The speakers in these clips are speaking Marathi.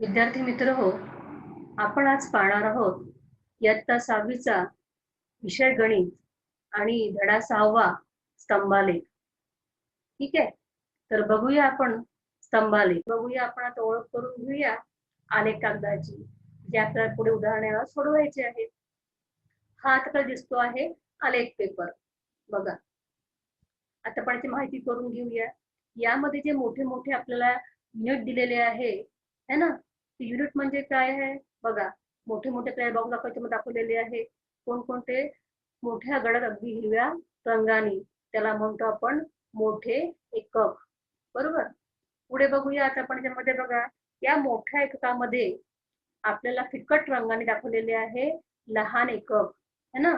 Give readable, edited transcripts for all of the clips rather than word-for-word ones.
विद्यार्थी मित्र हो, आपण आज पाहणार आहोत इयत्ता 6वीचा विषय गणित आणि धडा 6वा स्तंभालेख. ठीक आहे, तर बघूया आपण स्तंभालेख. बघूया आपण आता ओळख करून घेऊया आलेख कागदाची, जे आपल्याला पुढे उदाहरणाला सोडवायचे आहेत. हा आता दिसतो आहे आलेख पेपर. बघा, आता आपण याची माहिती करून घेऊया. यामध्ये जे मोठे मोठे आपल्याला युनिट दिलेले आहे है ना, युनिट म्हणजे काय आहे बघा. मोठे मोठे आपल्याला बॉक्स दाखवलेले आहे. कोणकोणते? मोठ्या गडात अगदी हिरव्या रंगाने, त्याला म्हणतो आपण मोठे एकक. बरोबर. पुढे बघूया आता आपण त्यामध्ये बघा, या मोठ्या एककामध्ये आपल्याला फिकट रंगाने दाखवलेले आहे लहान एकक है ना.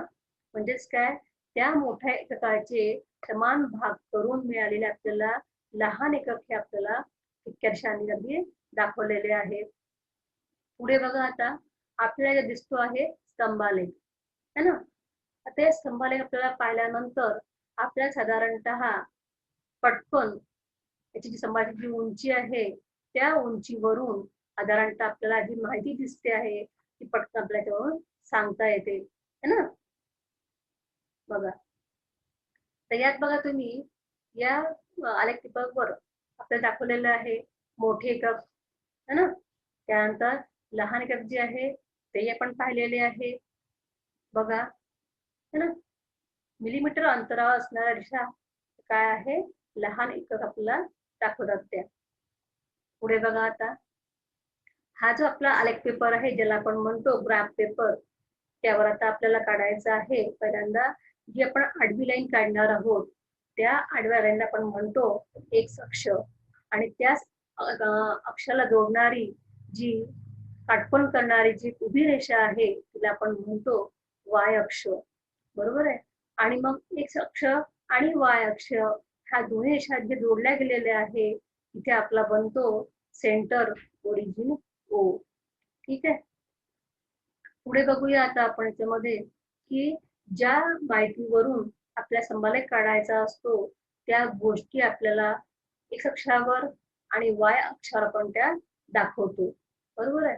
म्हणजेच काय, त्या मोठ्या एककाचे समान भाग करून मिळालेले आपल्याला लहान एकक हे आपल्याला फिक्या रंगाने दाखवलेले आहेत. पुढे बघा, आता आपल्याला दिसतो आहे स्तंभालेख है ना. आता या स्तंभालेख आपल्याला पाहिल्यानंतर आपल्याला साधारणतः पटकन याची जी स्तंभाची उंची आहे त्या उंचीवरून साधारणतः आपल्याला जी माहिती दिसते आहे ती पटकन आपल्याला सांगता येते है ना. बघा, तर यात बघा तुम्ही या आलेख टिपकवर आपल्याला दाखवलेलं आहे मोठे एकक है ना. त्यानंतर लहान एकक जे आहे ते आपण पाहिलेले आहे. बघा है ना, मिलीमीटर अंतरावर असणाऱ्या रेषा काय आहे, लहान एकक आपल्याला दाखवतात त्या. पुढे बघा, आता हा जो आपला आलेख पेपर आहे ज्याला आपण म्हणतो ग्राफ पेपर, त्यावर आता आपल्याला काढायचं आहे पहिल्यांदा जी आपण आडवी लाईन काढणार आहोत त्या आडव्या लाईनला आपण म्हणतो एक्स अक्ष, आणि त्याच अक्षाला जोडणारी जी काटकोन करणारी जी उभी रेषा आहे तिला आपण म्हणतो वाय अक्ष. बरोबर आहे. आणि मग एक्स अक्ष आणि वाय अक्ष ह्या दोन्ही रेषा जे जोडल्या गेलेल्या आहे तिथे आपला बनतो सेंटर ओरिजिन ओ. ठीक आहे. पुढे बघूया आता आपण याच्यामध्ये की ज्या माहितीवरून आपल्या स्तंभालेख काढायचा असतो त्या गोष्टी आपल्याला एक्स अक्षावर आणि वाय अक्षावर आपण त्या दाखवतो. बरोबर आहे.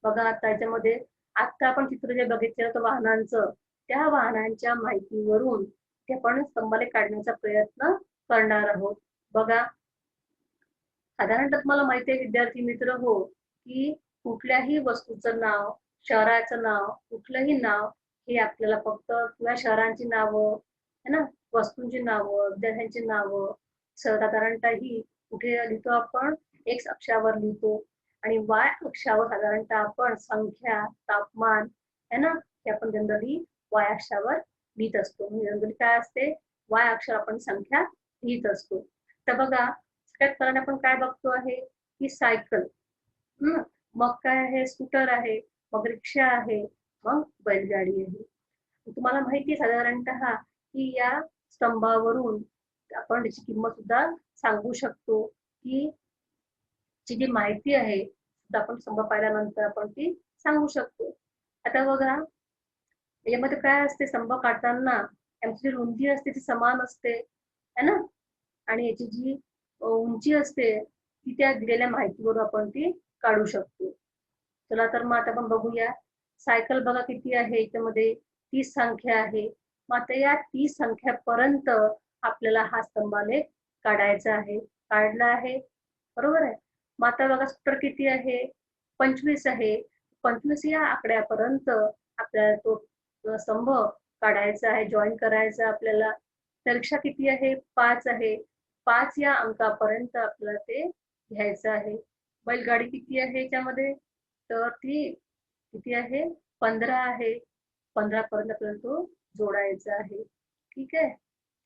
बघा, आता याच्यामध्ये आता आपण चित्र जे बघितलं होतं वाहनांचं, त्या वाहनांच्या माहितीवरून ते आपण स्तंभालेख काढण्याचा प्रयत्न करणार आहोत. बघा, साधारणतः तुम्हाला माहिती आहे विद्यार्थी मित्र हो, की कुठल्याही वस्तूचं नाव, शहराचं नाव, कुठलंही नाव हे आपल्याला फक्त किंवा शहरांची नावं है ना, वस्तूंची नावं, विद्यार्थ्यांची नावं साधारणतः ही कुठे लिहितो आपण, एक्स अक्षावर लिहितो, आणि वाय अक्षावर साधारणतः आपण संख्या, तापमान है ना, हे आपण जनरली वाय अक्षावर लिहित असतो. जनरली काय असते, वाय अक्षावर आपण संख्या लिहित असतो. तर बघा, सगळ्यात पहिल्यांदा आपण काय बघतो आहे की सायकल, मग काय आहे, स्कूटर आहे, मग रिक्षा आहे, मग बैलगाडी आहे. तुम्हाला माहिती आहे साधारणतः की या स्तंभावरून आपण त्याची किंमत सुद्धा सांगू शकतो, की जी जी माहिती आहे आपण स्तंभ पाहिल्यानंतर आपण ती सांगू शकतो. आता बघा, यामध्ये काय असते, स्तंभ काढताना याची रुंदी असते ती समान असते है ना, आणि याची जी उंची असते ती त्या दिलेल्या माहितीवरून आपण ती काढू शकतो. चला तर मग आता आपण बघूया. सायकल बघा किती आहे, याच्यामध्ये 30 संख्या आहे. मग आता या 30 संख्यापर्यंत आपल्याला हा स्तंभालेख काढायचा आहे. काढला आहे. बरोबर आहे. मग आता बघा, स्कूटर किती आहे, 25 आहे. 25 या आकड्यापर्यंत आपल्याला तो स्तंभ काढायचा आहे, जॉईन करायचा आपल्याला. रिक्षा किती आहे, 5 आहे. 5 या अंकापर्यंत आपल्याला ते घ्यायचं आहे. बैलगाडी किती आहे याच्यामध्ये, तर ती किती आहे, 15 आहे. 15 पर्यंत आपल्याला तो जोडायचा आहे. ठीक आहे.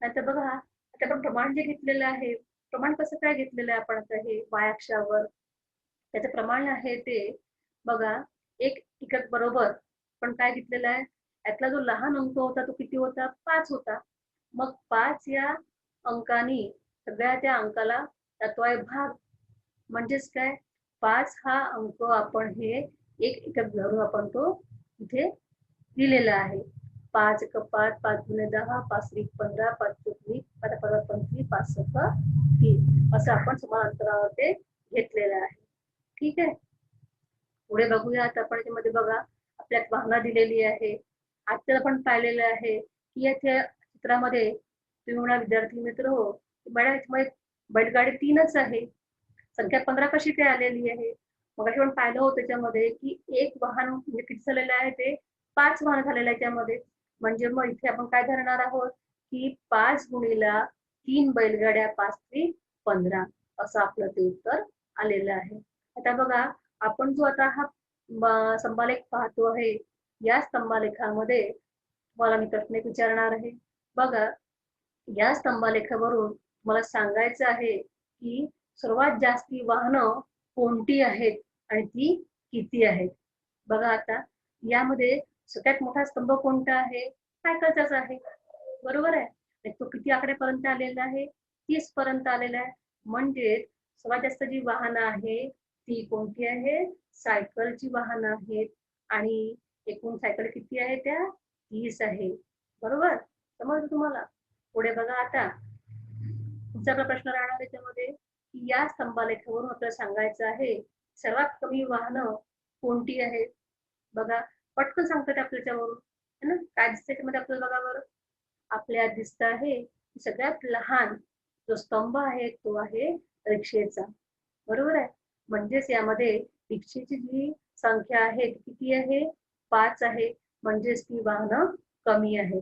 आता बघा, आता आपण प्रमाण जे घेतलेलं आहे, प्रमाण कसं काय घेतलेलं आहे आपण आता हे वाय अक्षावर, त्याचं प्रमाण आहे ते बघा, एक एकक बरोबर पण काय घेतलेलं आहे, यातला जो लहान अंक होता तो किती होता, 5 होता. मग 5 या अंकानी सगळ्या त्या अंकाला त्यातवाय भाग, म्हणजेच काय, 5 हा अंक आपण हे एक एकक धरून आपण तो इथे दिलेला आहे. 5 एक 5, 5 गुणे 10, 5 त्रिक 15, 5 चौक 20, 5 5 25, 5 6 30 असं आपण समान अंतरावर ते घेतलेलं आहे. ठीक आहे. पुढे बघूया आता आपण याच्यामध्ये बघा आपल्यात वाहना दिलेली आहे. आता आपण पाहिलेलं आहे की येथे चित्रामध्ये तुम्ही म्हणा विद्यार्थी मित्र हो मॅडम याच्यामध्ये बैलगाडी 3च आहे. संख्या 15 कशी काय आलेली आहे? मग आपण पाहिलं होतं त्याच्यामध्ये की एक वाहन म्हणजे किती झालेलं आहे ते 5 वाहन झालेलं आहे त्यामध्ये. म्हणजे मग इथे आपण काय धरणार आहोत की 5 गुणिला 3 बैलगाड्या 5 त्रिक 15 असं आपलं ते उत्तर आलेलं आहे. आता बघा आपण जो आता हा स्तंभालेख पाहतो आहे या स्तंभालेखामध्ये तुम्हाला मी प्रश्न एक विचारणार आहे. बघा या स्तंभालेखावरून मला सांगायचं आहे की सर्वात जास्ती वाहनं कोणती आहेत आणि ती किती आहेत. बघा आता यामध्ये सगळ्यात मोठा स्तंभ कोणता आहे? सायकलचाच आहे, बरोबर आहे. आणि तो किती आकड्यापर्यंत आलेला आहे? 30 पर्यंत आलेला आहे. म्हणजे सर्वात जास्त जी वाहनं आहे ती कोणती आहे? सायकलची वाहनं आहेत. आणि एकूण सायकल किती आहे त्या 30 आहे, बरोबर. समजलं तुम्हाला? पुढे बघा आता तुमचा प्रश्न राहणार त्याच्यामध्ये की या स्तंभालेखावरून आपल्याला सांगायचं आहे सर्वात कमी वाहनं कोणती आहेत. बघा पटकन सांगतात आपल्या त्याच्यावरून है ना. काय दिसतं त्याच्यामध्ये आपल्याला बघा बरं. आपल्याला दिसत आहे सगळ्यात लहान जो स्तंभ आहे तो आहे रिक्षेचा, बरोबर आहे. म्हणजेच यामध्ये रिक्षेची जी संख्या आहे ती किती आहे? 5 आहे. म्हणजेच ती वाहनं कमी आहेत,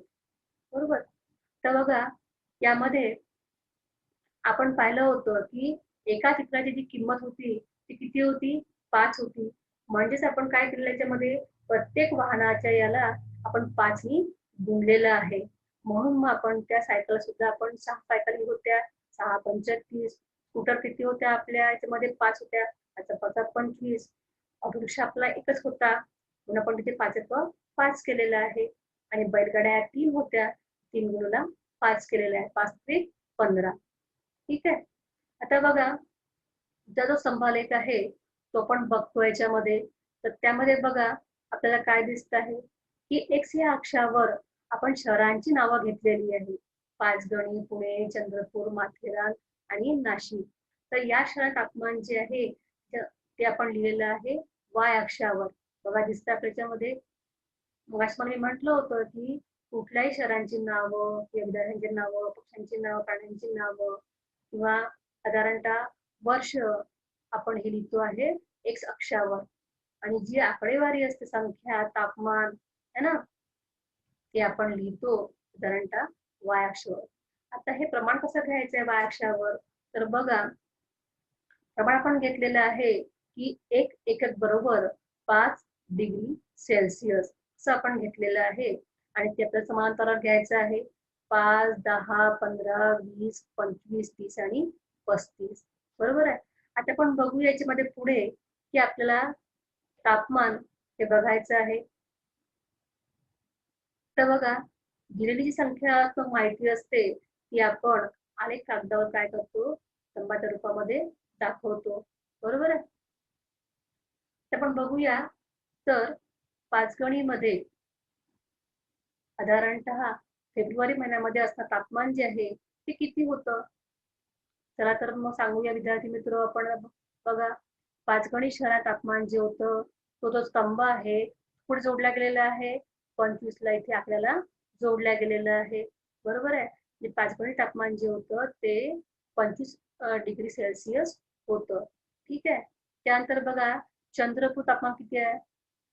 बरोबर. तर बघा यामध्ये आपण पाहिलं होतं की एका चित्राची जी किंमत होती ती किती होती? 5 होती. म्हणजेच आपण काय केलं याच्यामध्ये प्रत्येक वाहनाच्या याला आपण 5 नी गुणलेलं आहे. म्हणून मग आपण त्या सायकल सुद्धा आपण 6 सायकली होत्या. 6 पंच 30. स्कूटर किती होत्या आपल्या याच्यामध्ये? 5 होत्या. त्याचा 5 25. ऑटो रिक्षा आपला एकच होता म्हणून आपण तिथे 5 5 केलेलं आहे. आणि बैलगाड्या 3 होत्या. 3 गुणुला 5 केलेलं आहे. 5 त्रिक 15. ठीक आहे. आता बघा तुमचा जो स्तंभालेख आहे तो आपण बघतो याच्यामध्ये. तर त्यामध्ये बघा आपल्याला काय दिसत आहे की एक्स या अक्षावर आपण शहरांची नावं घेतलेली आहे. पाचगणी, पुणे, चंद्रपूर, माथेरान आणि नाशिक. तर या शहरात तापमान जे आहे ते आपण लिहिलेलं आहे वाय अक्षावर. बघा दिसतं त्याच्यामध्ये. मग असं मी म्हटलं होतं की कुठल्याही शहरांची नावं, विद्यार्थ्यांची नावं, पक्ष्यांची नावं, प्राण्यांची नावं किंवा साधारणतः वर्ष आपण हे लिहितो आहे एक्स अक्षावर. आणि जी आकडेवारी असते संख्या, तापमान है ना, ते आपण लिहितो साधारणतः वाय अक्षावर. आता हे प्रमाण कसं घ्यायचंय वाय अक्षावर? तर बघा प्रमाण आपण घेतलेलं आहे की 1 एकक बरोबर 5 डिग्री सेल्सिअस असं आपण घेतलेलं आहे. आणि ते आपल्याला समांतर घ्यायचं आहे 5, 10, 15, 20, 25, 30 आणि 35, बरोबर आहे. आता आपण बघू याच्यामध्ये पुढे की आपल्याला तापमान हे बघायचं आहे. तर बघा दिलेली जी संख्या माहिती असते ती आपण अनेक कागदावर काय करतो स्तंभाच्या रूपामध्ये दाखवतो, बरोबर आहे. आपण बघूया तर पाचगणीमध्ये साधारणतः फेब्रुवारी महिन्यामध्ये असणारं तापमान जे आहे ते किती होतं? चला तर मग सांगूया विद्यार्थी मित्र आपण. बघा पाचगणी शहरात तापमान जे होतं तो जो स्तंभ आहे पुढे जोडला गेलेला आहे 25 ला इथे आपल्याला जोडल्या गेलेलं आहे, बरोबर आहे. म्हणजे पाचगणी तापमान जे होतं ते 25 डिग्री सेल्सिअस होतं, ठीक आहे. त्यानंतर बघा चंद्रपूर तापमान किती आहे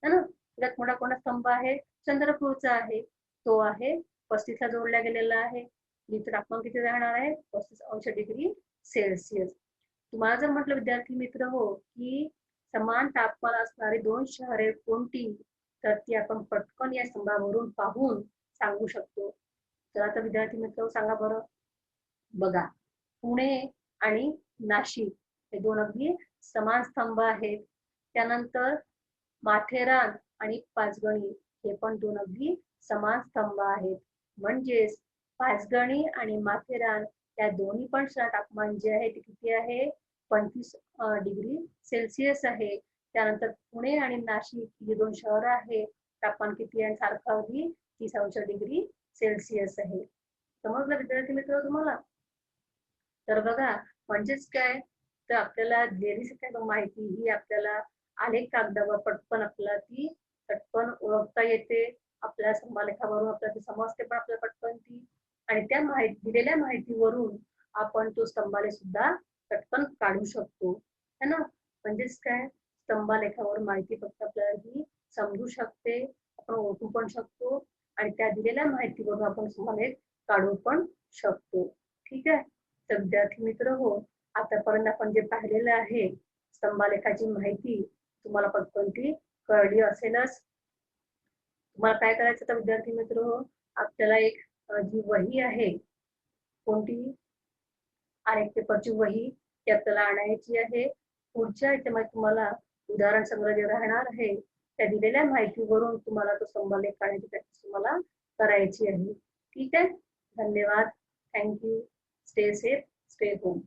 है ना. सगळ्यात मोठा कोणता स्तंभ आहे? चंद्रपूरचा आहे. तो आहे 35 ला जोडला गेलेला आहे. इथे तापमान किती राहणार आहे? 35 डिग्री सेल्सिअस. तुम्हाला जर म्हटलं विद्यार्थी मित्र हो की समान तापमान असणारी 2 शहरे कोणती? तर ती आपण पटकन या स्तंभावरून पाहून सांगू शकतो. तर आता विद्यार्थी मित्र सांगा बरं. बघा पुणे आणि नाशिक हे 2 अगदी समान स्तंभ आहेत. त्यानंतर माथेरान आणि पाचगणी हे पण 2 अगदी समान स्तंभ आहेत. म्हणजेच पाचगणी आणि माथेरान या दोन्ही पण तापमान जे आहे ते किती आहे? 25 डिग्री सेल्सिअस आहे. त्यानंतर पुणे आणि नाशिक ही 2 शहरं आहेत तापमान किती आहे सारखं अगदी 30 डिग्री सेल्सिअस आहे. समजलं विद्यार्थी मित्र तुम्हाला? तर बघा म्हणजेच काय तर आपल्याला दिलेली काय माहिती ही आपल्याला आलेख कागदावर पटकन आपल्याला ती पटकन ओळखता येते, आपल्या स्तंभालेखावरून आपल्याला ती समजते पण आपल्याला पटकन ती, आणि त्या दिलेल्या माहितीवरून आपण तो स्तंभालेख सुद्धा पटकन काढू शकतो है ना. म्हणजेच काय, स्तंभालेखावर माहिती फक्त आपल्याला ही समजू शकते, आपण ओळखू पण शकतो आणि त्या दिलेल्या माहितीवरून आपण स्तंभालेख काढू पण शकतो. ठीक आहे. तर विद्यार्थी मित्र हो, आतापर्यंत आपण जे पाहिलेलं आहे स्तंभालेखाची माहिती तुम्हाला पटकन ती कळली असेलच. तुम्हाला काय करायचं तर विद्यार्थी मित्र हो, आपल्याला एक जी वही आहे, कोणती आलेख पेपरची वही, ती आपल्याला आणायची आहे. पुढच्या याच्यामध्ये तुम्हाला उदाहरण संग्रह जे राहणार आहे त्या दिलेल्या माहितीवरून तुम्हाला तो स्तंभालेख काढायची प्रॅक्टिस तुम्हाला करायची आहे. ठीक आहे. धन्यवाद. Thank you. Stay safe, stay home.